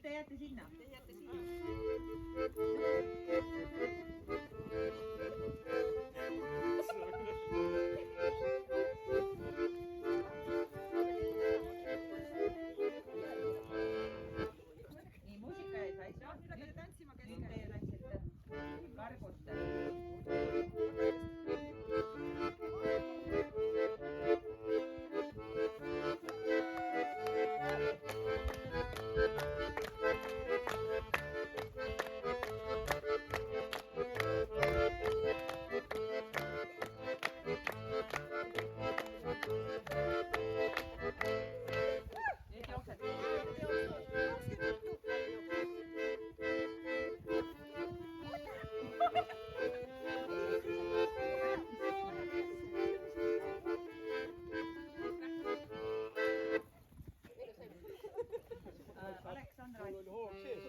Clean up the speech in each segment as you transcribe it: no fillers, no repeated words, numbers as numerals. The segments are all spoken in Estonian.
te jääte sinna? Te jääte sinna. Nii, muusika jäi saisa. Nüüd teie tantsite. Kargute. Nüüd jooksete. Aleksandra. Mul oli hoog sees.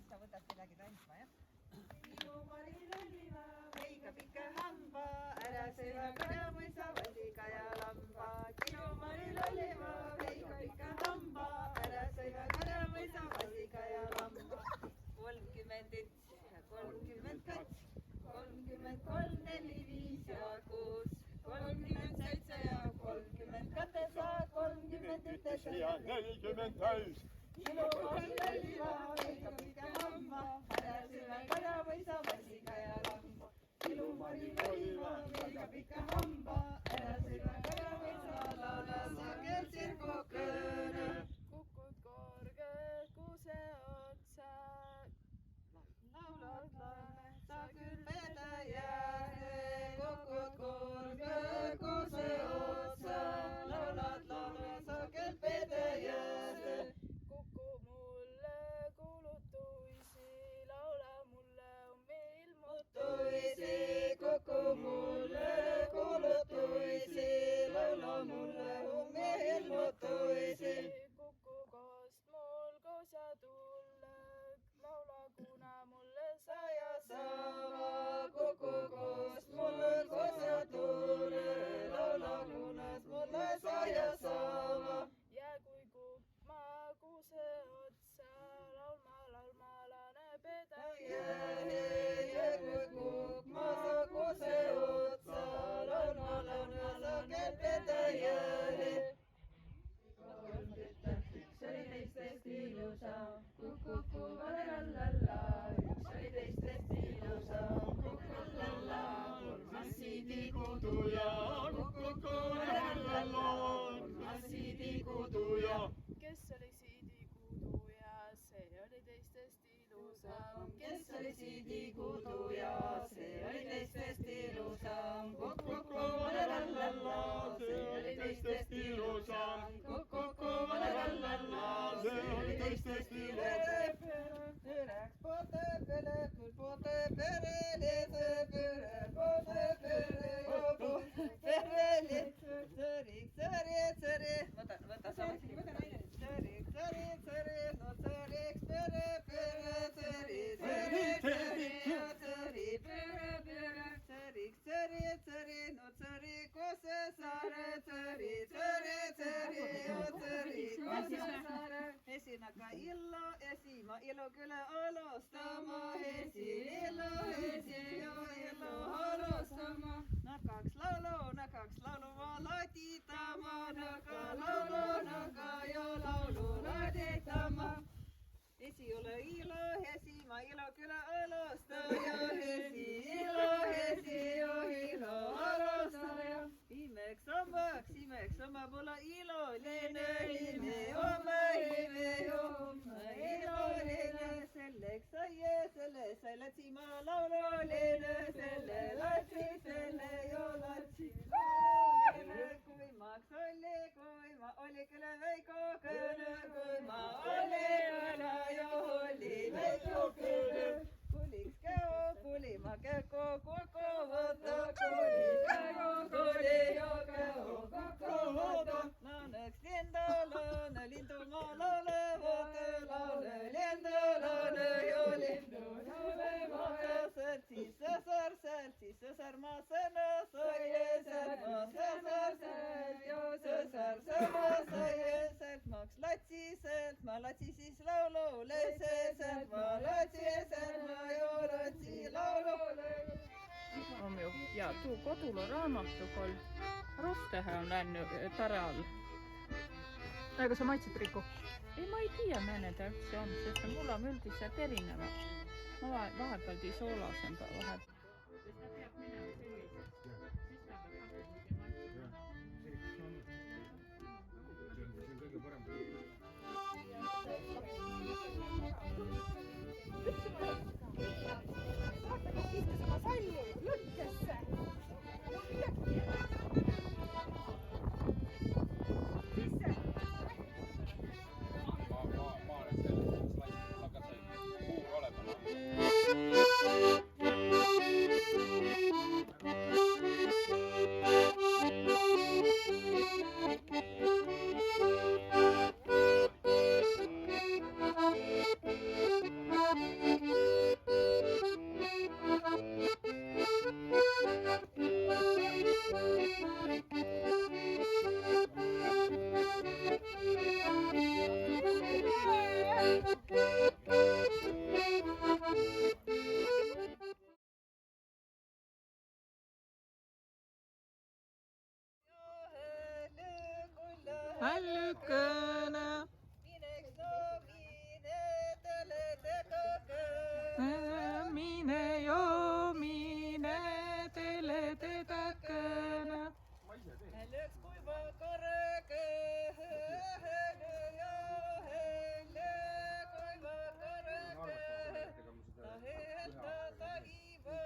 Sa võtad kedagi tantsma, jah? Minu Maril olima, veiga pika hamba, ära söö karamõisa, vasiga ja lamba. Minu Maril olima, veiga pika hamba, ära söö karamõisa, vasiga ja lamba. 31 ja 32, 33, 4, 5 ja 6, 37 ja 38, 31 ja 40 täis. Minu Maril olima, veiga pika hamba, ära söö karamõisa, vasiga ja lamba. Minu Maril olima, veiga pika hamba, ära söö karamõisa, laula sa keeltsir kokõõne. Kukud korge kuuse otsa, Laulad laule, sa küll veda jääd, kukud korge kuuse otsa. Laulad laule, sa küll veda jääd. kuku mulle kuulutuisi, laula mulle ilmutuisi, kuku mulle kuulutuisi, laula mulle ilmutuisi. kuku koost mul koos ja tulle, laula kuna mulle saja Sama kuku koost mulle koos ja tuule, laula kunas mulle saja sama. ja kui kukma kuuse otsa, laulma lane peda Ja kui kukma kuuse otsa, laulma sa kelpeda jääd. Üks oli teistest ilusam, kukuku valelallalla. Üks oli teistest ilusam, kukulalla. Massidi kuduja, kukuku valelallalla. Massidi kuduja. kes oli siidikuuduja, see oli teistest ilusam. Kes oli siidikuduja, see oli teistest ilusam. Kukuku valelallalla. See oli teistest ilusam. Kukuku valelallalla. See oli teistest ilusam. Pööreks poote peale, küll poote perele, see pööreks poote peale, perele. Sõrik, sõrik, sõrik. Võta samasi. Sõrik, sõrik, sõrik, no sõriks pere, pere, sõrik, sõrik, sõrik, sõrik, pere, pere. Sõrik, sõrik, sõrik, no sõrik, kose saare, sõrik, sõrik, sõrik, no sõrik, kose saare. Esinaga illo, esima ilo küle alustama, illo alustama. Nakaks laulu ma laditama, naka laulu, naka jo laulu laditama. Esi ole ilo, esima ilo küle alustaja, esi ilo, esi jo mulla iloinen homma, iloinen selleks sai lätsimaa lauloinen, selle lätsiselle jo lätsi. Kuima oli kyllä veikko könö, kuima oli älä jo oli veikko könö. Kuliks käo, kulima käko, koko vuotta, kuliks käko, kuli jo käo, koko vuotta. Launaks lindolone, lintumaa laulevat, laule lindolone, jo lindu laulevat. Sältsi sösar, maa sõna sai, säält maa sösar, säält jo sösar, sõna sai, säält maaks latsi, säält maa latsi siis laulule, säält maa latsi, säält maa jo latsi laulule. On ju, ja tuu Kodula raamatukol Rostehe on läinud tare all. Aga sa maitsid, Riku? Ei, ma ei tea, mene ta üldse on, sest mulla on üldiselt erinevad. Ma vahepeal tii soolasem vahepeal. Sest ta peab minema selliseks. Siis ta peab hakkama maitsema. See on kõige parem. Istus oma salli lutkesse. Sisse. Ma olen selles slaisis, aga sai kuur olema. Hällykönä. Mine jo, mine teile tetäkönä. Hällöks kuiva korke, hällö jo, hällö kuiva korke. Tahelta taiva,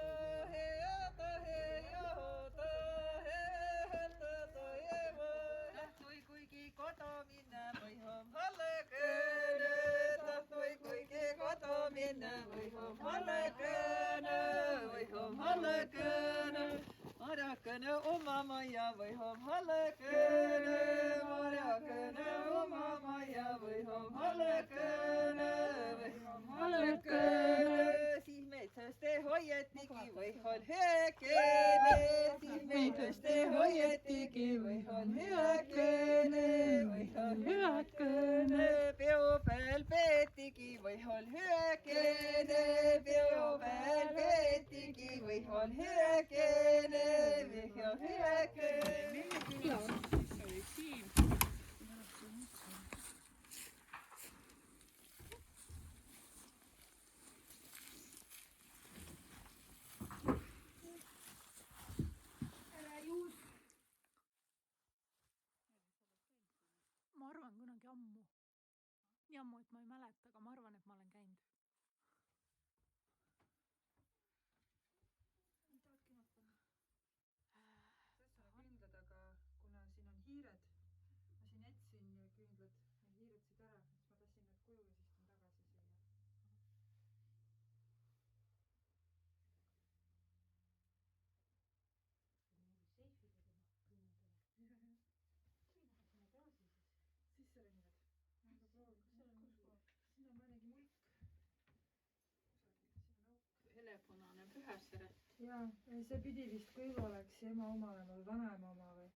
tahe jo, tahelta taiva. Tahtoi kuigi koto minna või hallekönö. Tahtoi kuigi koto minna või hallekönö, või hallekönö. Marjakene oma maja või hallekönö, marjakene oma maja või hallekönö, või hallekönö. Siis metsast hoiatigi või hekene, siis metsast hoiatigi või hekene, või hekene. Peo peal peetigi või hekene, peo peal peetigi või hekene. Ma arvan kunagi ammu. Nii ammu, et ma ei mäleta, aga ma arvan, et ma olen käinud. küünlad, aga kuna siin on hiired, ma siin etsin küünlad ja hiired siit ära, siis ma tassin need koju ja siis tulen tagasi siia. Sisse ronivad. Siin on mõnegi mulk. Helepunane pühasere. Jaa, see pidi vist küll oleks ema oma või vanaema oma või?